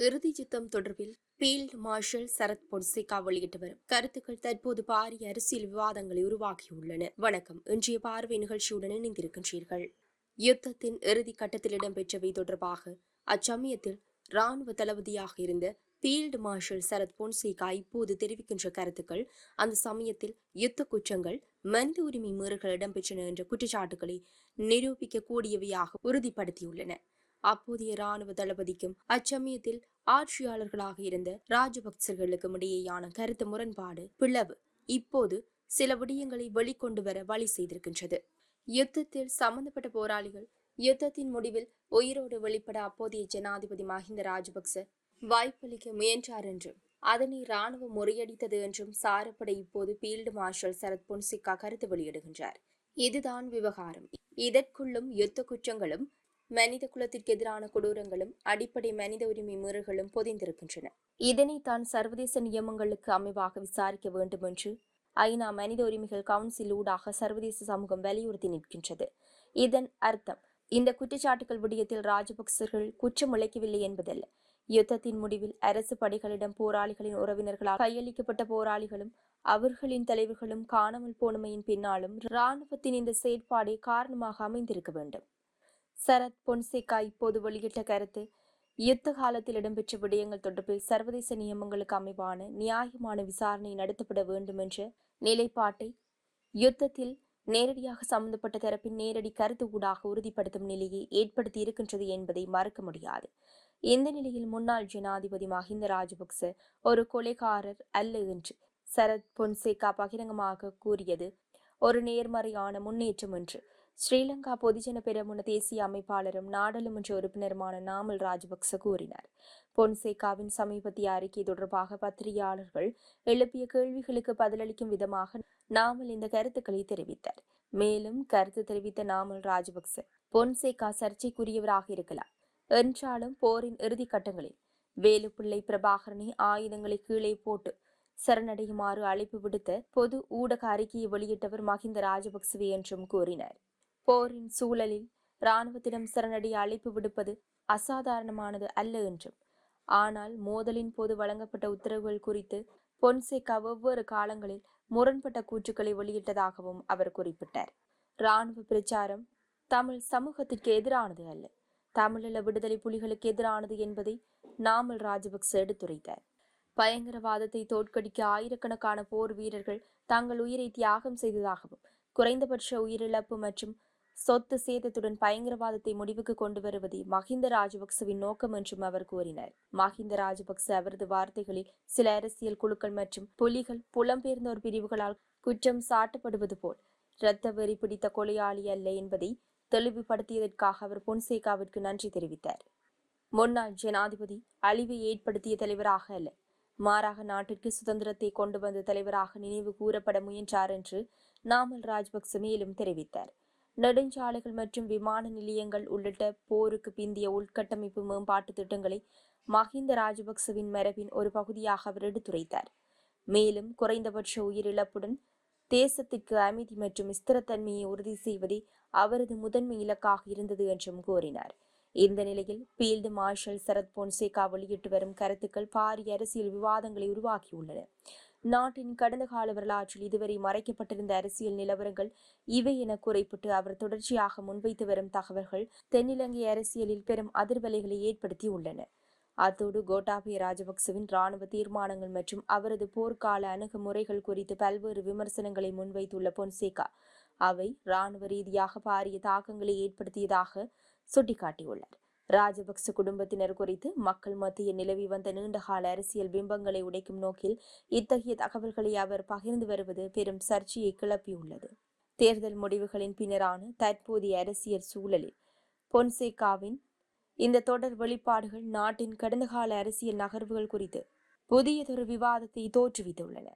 இறுதிச் யுத்தம் தொடர்பில் பீல்ட் மார்ஷல் சரத் பொன்சேகா வெளியிட்டு வரும் கருத்துக்கள் தற்போது பாரிய அரசியல் விவாதங்களை உருவாக்கியுள்ளன. வணக்கம். இன்றைய பார்வை நிகழ்ச்சியுடன் இணைந்திருக்கின்றீர்கள். யுத்தத்தின் இறுதி கட்டத்தில் இடம்பெற்றவை தொடர்பாக அச்சமயத்தில் ராணுவ தளபதியாக இருந்த பீல்ட் மார்ஷல் சரத் பொன்சேகா இப்போது தெரிவிக்கின்ற கருத்துக்கள் அந்த சமயத்தில் யுத்த குற்றங்கள், மனித உரிமை மீறல்கள் இடம்பெற்றன என்ற குற்றச்சாட்டுகளை நிரூபிக்க கூடியவையாக உறுதிப்படுத்தியுள்ளன. அப்போதைய ராணுவ தளபதிக்கும் அச்சமயத்தில் ஆட்சியாளர்களாக இருந்த ராஜபக்சர்களுக்கும் இடையேயான கருத்து முரண்பாடு, பிளவு இப்போது சில விடயங்களை வெளிக்கொண்டு வர வழி செய்திருக்கின்றது. யுத்தத்தில் சம்பந்தப்பட்ட போராளிகள் யுத்தத்தின் முடிவில் உயிரோடு வெளிப்பட அப்போதைய ஜனாதிபதி மஹிந்த ராஜபக்ச வாய்ப்பளிக்க முயன்றார் என்றும் அதனை ராணுவம் முறியடித்தது என்றும் சாரப்படை இப்போது பீல்டு மார்ஷல் சரத் பொன்சேகா கருத்து வெளியிடுகின்றார். இதுதான் விவகாரம். இதற்குள்ளும் யுத்த குற்றங்களும், மனித குலத்திற்கு எதிரான கொடூரங்களும், அடிப்படை மனித உரிமை மீறல்களும் பொதிந்திருக்கின்றன. இதனைத்தான் சர்வதேச நியமங்களுக்கு அமைவாக விசாரிக்க வேண்டும் என்று ஐநா மனித உரிமைகள் கவுன்சில் ஊடாக சர்வதேச சமூகம் வலியுறுத்தி நிற்கின்றது. இதன் அர்த்தம் இந்த குற்றச்சாட்டுகள் விடயத்தில் ராஜபக்சர்கள் குற்றம் இழைக்கவில்லை என்பதல்ல. யுத்தத்தின் முடிவில் அரசு படைகளிடம் போராளிகளின் உறவினர்களால் கையளிக்கப்பட்ட போராளிகளும் அவர்களின் தலைவர்களும் காணாமல் போனமையின் பின்னாலும் இராணுவத்தின் இந்த செயற்பாடே காரணமாக அமைந்திருக்க வேண்டும். சரத் பொன்சேகா இப்போது வெளியிட்ட கருத்து, யுத்த காலத்தில் இடம்பெற்ற விடயங்கள் தொடர்பில் சர்வதேச நியமங்களுக்கு அமைவான நியாயமான விசாரணை நடத்தப்பட வேண்டும் என்ற நிலைப்பாட்டை யுத்தத்தில் நேரடியாக சம்பந்தப்பட்ட தரப்பின் நேரடி கருத்து ஊடாக உறுதிப்படுத்தும் நிலையை ஏற்படுத்தி இருக்கின்றது என்பதை மறக்க முடியாது. இந்த நிலையில் முன்னாள் ஜனாதிபதி மஹிந்த ராஜபக்ச ஒரு கொலைகாரர் அல்ல என்று சரத் பொன்சேகா பகிரங்கமாக கூறியது ஒரு நேர்மறையான முன்னேற்றம் என்று ஸ்ரீலங்கா பொதுஜன பெரமுன தேசிய அமைப்பாளரும் நாடாளுமன்ற உறுப்பினருமான நாமல் ராஜபக்ச கூறினார். பொன்சேகாவின் சமீபத்திய அறிக்கை தொடர்பாக பத்திரிகையாளர்கள் எழுப்பிய கேள்விகளுக்கு பதிலளிக்கும் விதமாக நாமல் இந்த கருத்துக்களை தெரிவித்தார். மேலும் கருத்து தெரிவித்த நாமல் ராஜபக்ச, பொன்சேகா சர்ச்சைக்குரியவராக இருக்கலாம் என்றாலும் போரின் இறுதி கட்டங்களில் வேலுப்பிள்ளை பிரபாகரனை ஆயுதங்களை கீழே போட்டு சரணடையுமாறு அழைப்பு விடுத்த பொது ஊடக அறிக்கையை வெளியிட்டவர் மஹிந்த ராஜபக்சவே என்றும் கூறினார். போரின் சூழலில் இராணுவத்திடம் சரணடைய அழைப்பு விடுப்பது அசாதாரணமானது அல்ல என்றும், ஆனால் மோதலின் போது வழங்கப்பட்ட உத்தரவுகள் குறித்து பொன்சேகா வெவ்வேறு காலங்களில் முரண்பட்ட கூற்றுக்களை வெளியிட்டதாகவும் அவர் குறிப்பிட்டார். இராணுவ பிரச்சாரம் தமிழ் சமூகத்திற்கு எதிரானது அல்ல, தமிழீழ விடுதலை புலிகளுக்கு எதிரானது என்பதை நாமல் ராஜபக்ச எடுத்துரைத்தார். பயங்கரவாதத்தை தோற்கடிக்க ஆயிரக்கணக்கான போர் வீரர்கள் தங்கள் உயிரை தியாகம் செய்ததாகவும், குறைந்தபட்ச உயிரிழப்பு மற்றும் சொத்து சேதத்துடன் பயங்கரவாதத்தை முடிவுக்கு கொண்டு வருவதே மஹிந்த ராஜபக்சவின் நோக்கம் என்றும் அவர் கூறினார். மஹிந்த ராஜபக்ச அவரது வார்த்தைகளில் சில அரசியல் குழுக்கள் மற்றும் புலிகள் புலம்பெயர்ந்தோர் பிரிவுகளால் குற்றம் சாட்டப்படுவது போல் இரத்த வெறி பிடித்த கொலையாளி அல்ல என்பதை தெளிவுபடுத்தியதற்காக அவர் பொன்சேகாவிற்கு நன்றி தெரிவித்தார். முன்னாள் ஜனாதிபதி அழிவை ஏற்படுத்திய தலைவராக அல்ல, மாறாக நாட்டிற்கு சுதந்திரத்தை கொண்டு வந்த தலைவராக நினைவு கூறப்பட முயன்றார் என்று நாமல் ராஜபக்ச மேலும் தெரிவித்தார். நெடுஞ்சாலைகள் மற்றும் விமான நிலையங்கள் உள்ளிட்ட போருக்கு பிந்திய உள்கட்டமைப்பு மேம்பாட்டு திட்டங்களை மஹிந்த ராஜபக்சவின் மரபின் ஒரு பகுதியாக அவர் எடுத்துரைத்தார். மேலும் குறைந்தபட்ச உயிரிழப்புடன் தேசத்திற்கு அமைதி மற்றும் ஸ்திரத்தன்மையை உறுதி செய்வதே அவரது முதன்மை இலக்காக இருந்தது என்றும் கூறினார். இந்த நிலையில் பீல்டு மார்ஷல் சரத் பொன்சேகா வெளியிட்டு வரும் கருத்துக்கள் பாரிய அரசியல் விவாதங்களை உருவாக்கியுள்ளன. நாட்டின் கடந்த கால வரலாற்றில் இதுவரை மறைக்கப்பட்டிருந்த அரசியல் நிலவரங்கள் இவை என குறிப்பிட்டு அவர் தொடர்ச்சியாக முன்வைத்து வரும் தகவல்கள் தென்னிலங்கை அரசியலில் பெரும் அதிர்வலைகளை ஏற்படுத்தியுள்ளன. அத்தோடு கோட்டாபய ராஜபக்சவின் இராணுவ தீர்மானங்கள் மற்றும் அவரது போர்க்கால அணுகுமுறைகள் குறித்து பல்வேறு விமர்சனங்களை முன்வைத்துள்ள பொன்சேகா, அவை இராணுவ ரீதியாக பாரிய தாக்கங்களை ஏற்படுத்தியதாக சுட்டிக்காட்டியுள்ளார். ராஜபக்ச குடும்பத்தினர் குறித்து மக்கள் மத்தியில் நிலவி வந்த நீண்டகால அரசியல் பிம்பங்களை உடைக்கும் நோக்கில் இத்தகைய தகவல்களை அவர் பகிர்ந்து வருவது பெரும் சர்ச்சையை கிளப்பியுள்ளது. தேர்தல் முடிவுகளின் பின்னரான தற்போதைய அரசியல் சூழலில் பொன்சேகாவின் இந்த தொடர் வெளிப்பாடுகள் நாட்டின் கடந்த கால அரசியல் நகர்வுகள் குறித்து புதியதொரு விவாதத்தை தோற்றுவித்துள்ளன.